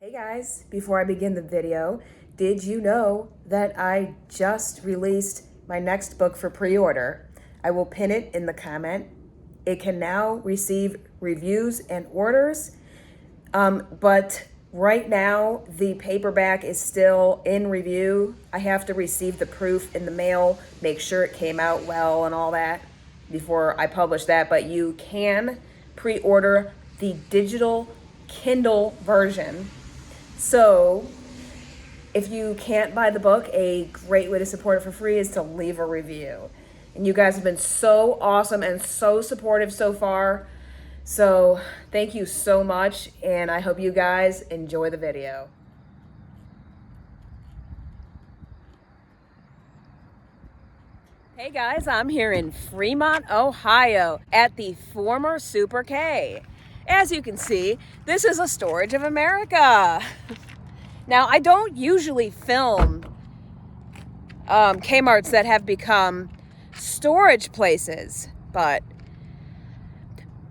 Hey guys, before I begin the video, did you know that I just released my next book for pre-order? I will pin it in the comment. It can now receive reviews and orders, but right now the paperback is still in review. I have to receive the proof in the mail, make sure it came out well and all that before I publish that, but you can pre-order the digital Kindle version. So if you can't buy the book, a great way to support it for free is to leave a review. And you guys have been so awesome and so supportive so far. So thank you so much, and I hope you guys enjoy the video. Hey guys, I'm here in Fremont, Ohio at the former Super K. As you can see, this is a Storage of America. Now, I don't usually film Kmarts that have become storage places, but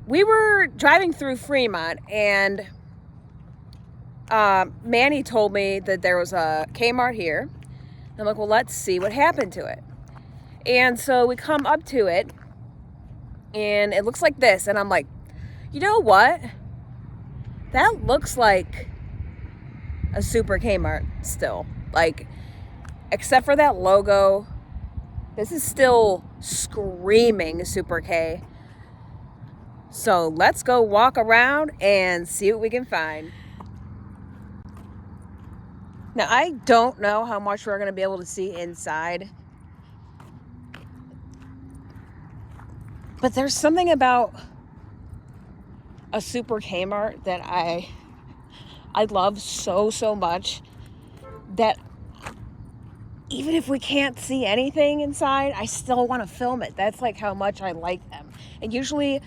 we were driving through Fremont and Manny told me that there was a Kmart here. I'm like, well, let's see what happened to it. And so we come up to it and it looks like this. And I'm like, you know what? That looks like a Super Kmart still. Like, except for that logo, this is still screaming Super K. So let's go walk around and see what we can find. Now, I don't know how much we're going to be able to see inside, but there's something about a Super Kmart that I love so much, that even if we can't see anything inside, I still want to film it. That's like how much I like them. And usually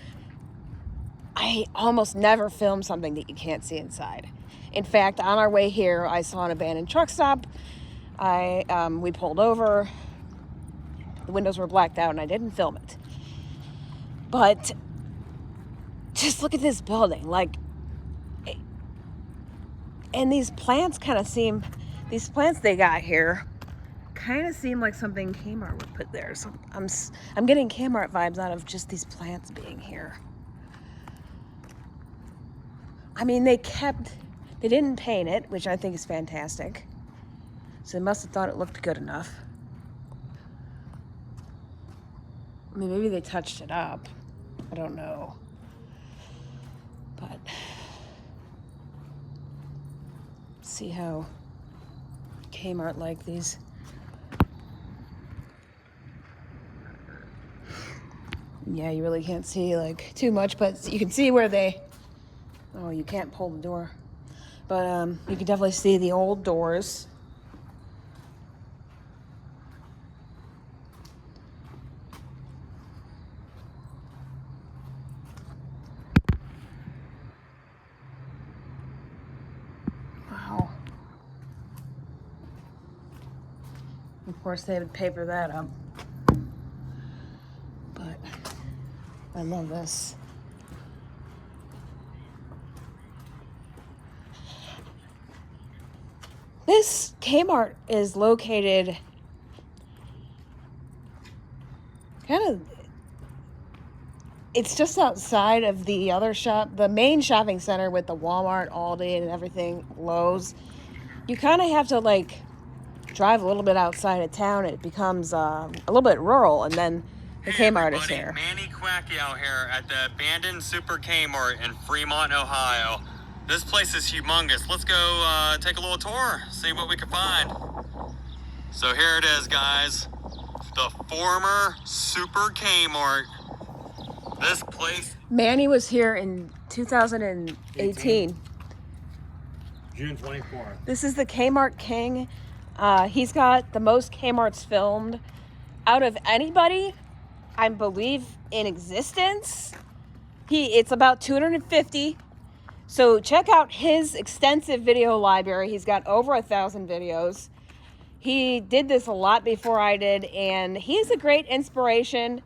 I almost never film something that you can't see inside. In fact, on our way here, I saw an abandoned truck stop. We pulled over. The windows were blacked out and I didn't film it. But just look at this building. Like, and these plants kind of seem, these plants they got here kind of seem like something Kmart would put there. So I'm getting Kmart vibes out of just these plants being here. I mean, they didn't paint it, which I think is fantastic. So they must have thought it looked good enough. I mean, maybe they touched it up. I don't know. But see how Kmart like these. Yeah, you really can't see like too much, but you can see where they, oh, you can't pull the door. But you can definitely see the old doors. Wow. Of course, they would paper that up. But I love this. This Kmart is located it's just outside of the other shop, the main shopping center with the Walmart, Aldi, and everything, Lowe's. You kind of have to like drive a little bit outside of town. It becomes a little bit rural, and then the Kmart is here. Manny Quacky out here at the abandoned Super Kmart in Fremont, Ohio. This place is humongous. Let's go take a little tour, see what we can find. So here it is, guys. The former Super Kmart. This place. Manny was here in 2018. June 24th. This is the Kmart King. He's got the most Kmarts filmed out of anybody, I believe, in existence. It's about 250. So check out his extensive video library. He's got over 1,000 videos. He did this a lot before I did, and he's a great inspiration.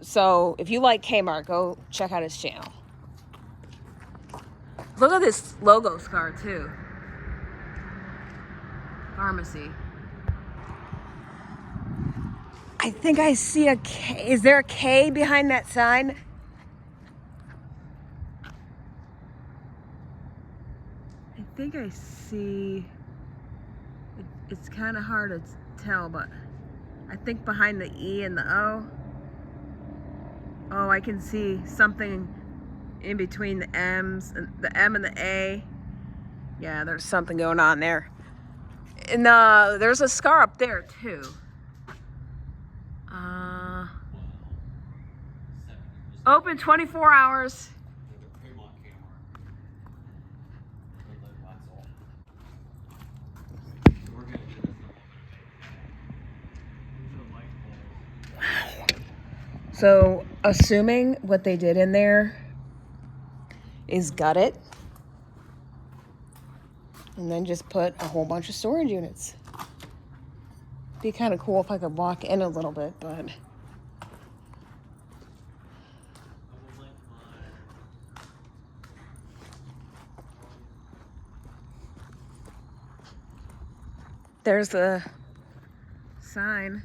So if you like Kmart, go check out his channel. Look at this logo scar too. Pharmacy. I think I see a K. Is there a K behind that sign? I think I see. It's kind of hard to tell, but I think behind the E and the O. Oh, I can see something in between the M's and the M and the A. Yeah, there's something going on there. And there's a scar up there too. Open 24 hours. Fremont Kmart. So, assuming what they did in there is gut it and then just put a whole bunch of storage units. Be kind of cool if I could walk in a little bit, but there's the sign.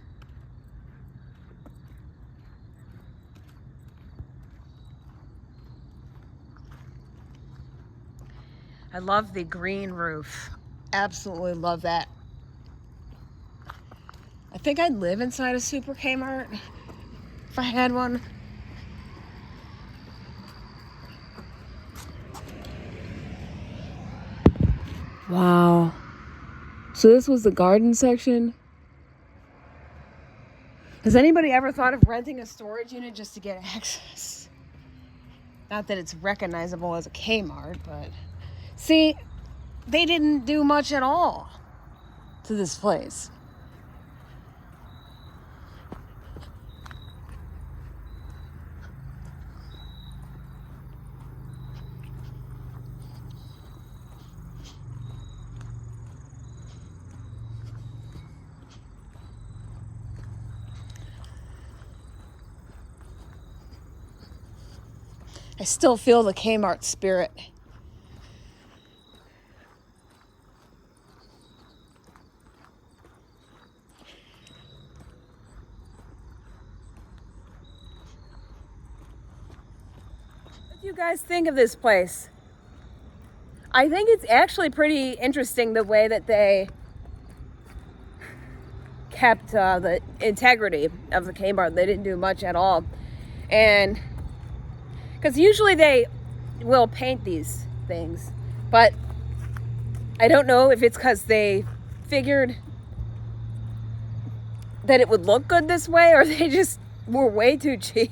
I love the green roof. Absolutely love that. I think I'd live inside a Super Kmart if I had one. Wow. So this was the garden section. Has anybody ever thought of renting a storage unit just to get access? Not that it's recognizable as a Kmart, but see, they didn't do much at all to this place. I still feel the Kmart spirit. What do you guys think of this place? I think it's actually pretty interesting the way that they kept the integrity of the Kmart. They didn't do much at all. And because usually they will paint these things, but I don't know if it's because they figured that it would look good this way or they just were way too cheap.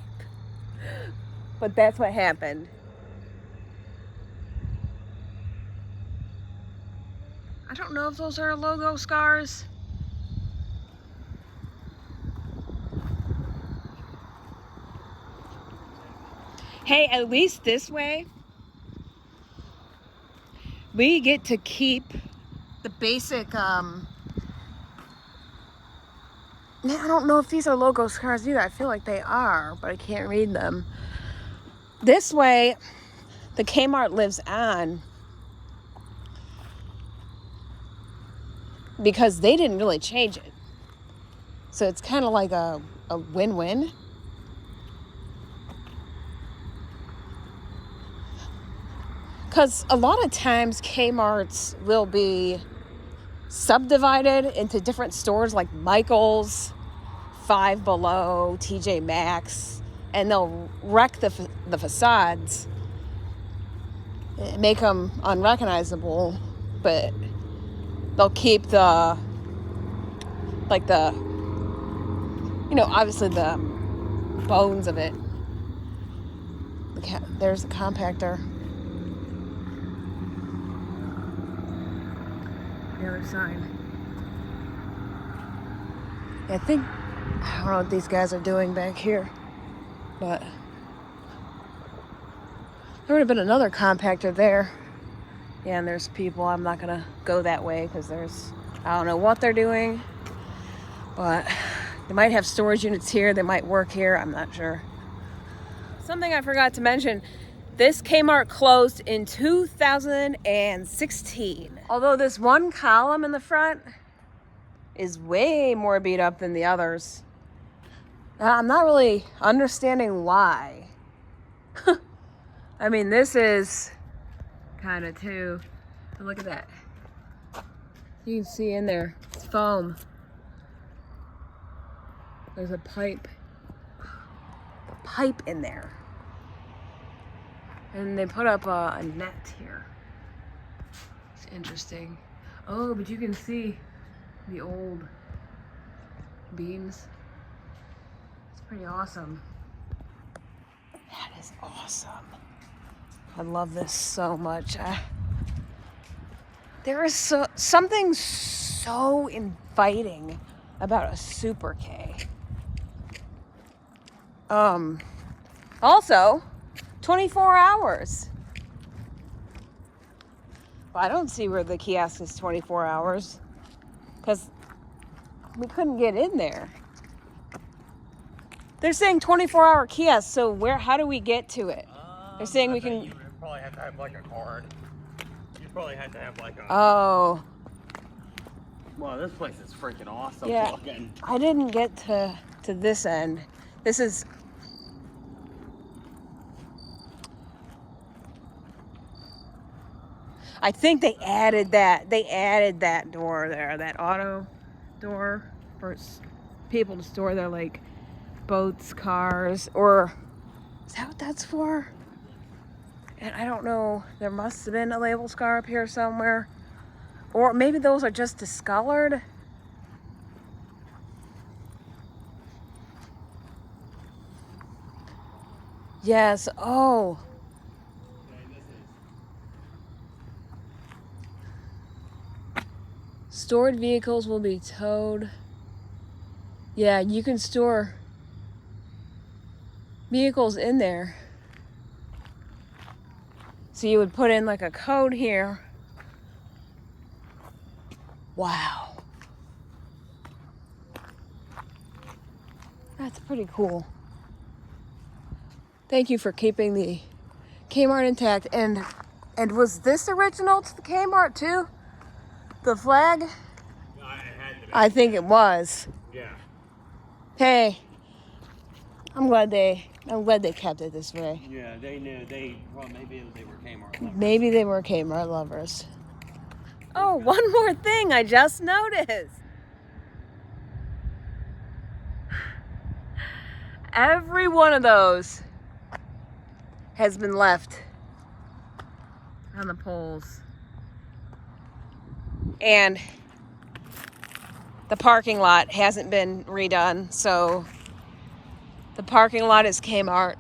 But that's what happened. I don't know if those are logo scars. Hey, at least this way, we get to keep the basic, I don't know if these are logo scars either. I feel like they are, but I can't read them. This way, the Kmart lives on because they didn't really change it. So it's kind of like a win-win. Because a lot of times Kmart's will be subdivided into different stores like Michael's, Five Below, TJ Maxx, and they'll wreck the facades, make them unrecognizable, but they'll keep the, like the, you know, obviously the bones of it. There's the compactor. The other side. I think, I don't know what these guys are doing back here, but there would have been another compactor there. Yeah, and there's people. I'm not gonna go that way because I don't know what they're doing, but they might have storage units here. They might work here. I'm not sure. Something I forgot to mention, This Kmart closed in 2016. Although this one column in the front is way more beat up than the others. I'm not really understanding why. I mean, this is kind of too. Look at that. You can see in there, it's foam. There's a pipe in there. And they put up a net here. It's interesting. Oh, but you can see the old beams. It's pretty awesome. That is awesome. I love this so much. There is something so inviting about a Super K. Also, 24 hours. Well, I don't see where the kiosk is 24 hours because we couldn't get in there. They're saying 24-hour kiosk, so how do we get to it? They're saying we can. You probably have to have like a card. You probably have to have like a. Oh. Well, this place is freaking awesome. Yeah. Looking. I didn't get to this end. This is. I think they added that. They added that door there, that auto door for people to store their like boats, cars, or is that what that's for? And I don't know. There must have been a label scar up here somewhere, or maybe those are just discolored. Yes. Oh. Stored vehicles will be towed. Yeah, you can store vehicles in there. So you would put in like a code here. Wow. That's pretty cool. Thank you for keeping the Kmart intact. And was this original to the Kmart too? The flag? It had to be. I think it was. Yeah. Hey, I'm glad they kept it this way. Yeah, they knew. Well, maybe they were Kmart lovers. Maybe they were Kmart lovers. Oh, one more thing I just noticed. Every one of those has been left on the poles. And the parking lot hasn't been redone, so the parking lot is Kmart.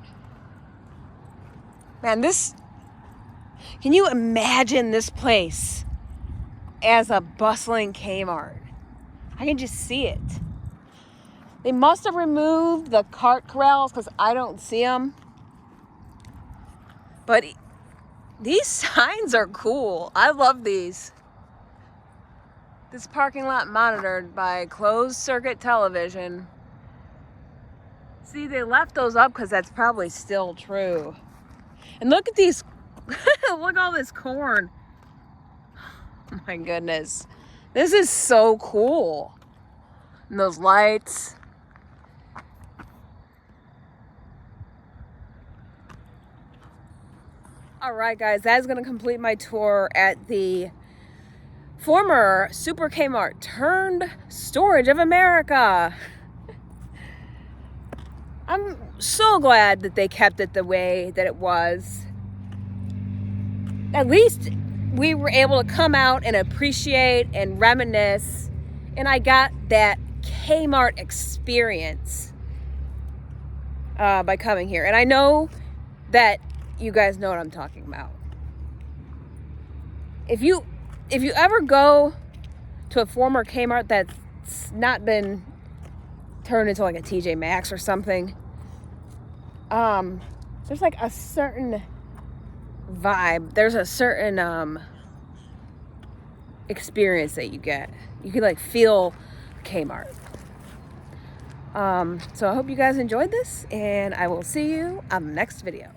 Man, can you imagine this place as a bustling Kmart? I can just see it. They must have removed the cart corrals because I don't see them. But these signs are cool. I love these. This parking lot monitored by closed circuit television. See, they left those up because that's probably still true. And look at these, look at all this corn. Oh my goodness. This is so cool. And those lights. All right, guys, that is going to complete my tour at the former Super Kmart turned Storage of America. I'm so glad that they kept it the way that it was. At least we were able to come out and appreciate and reminisce, and I got that Kmart experience by coming here. And I know that you guys know what I'm talking about. If you ever go to a former Kmart that's not been turned into like a TJ Maxx or something, there's like a certain vibe. There's a certain experience that you get. You can like feel Kmart. So I hope you guys enjoyed this, and I will see you on the next video.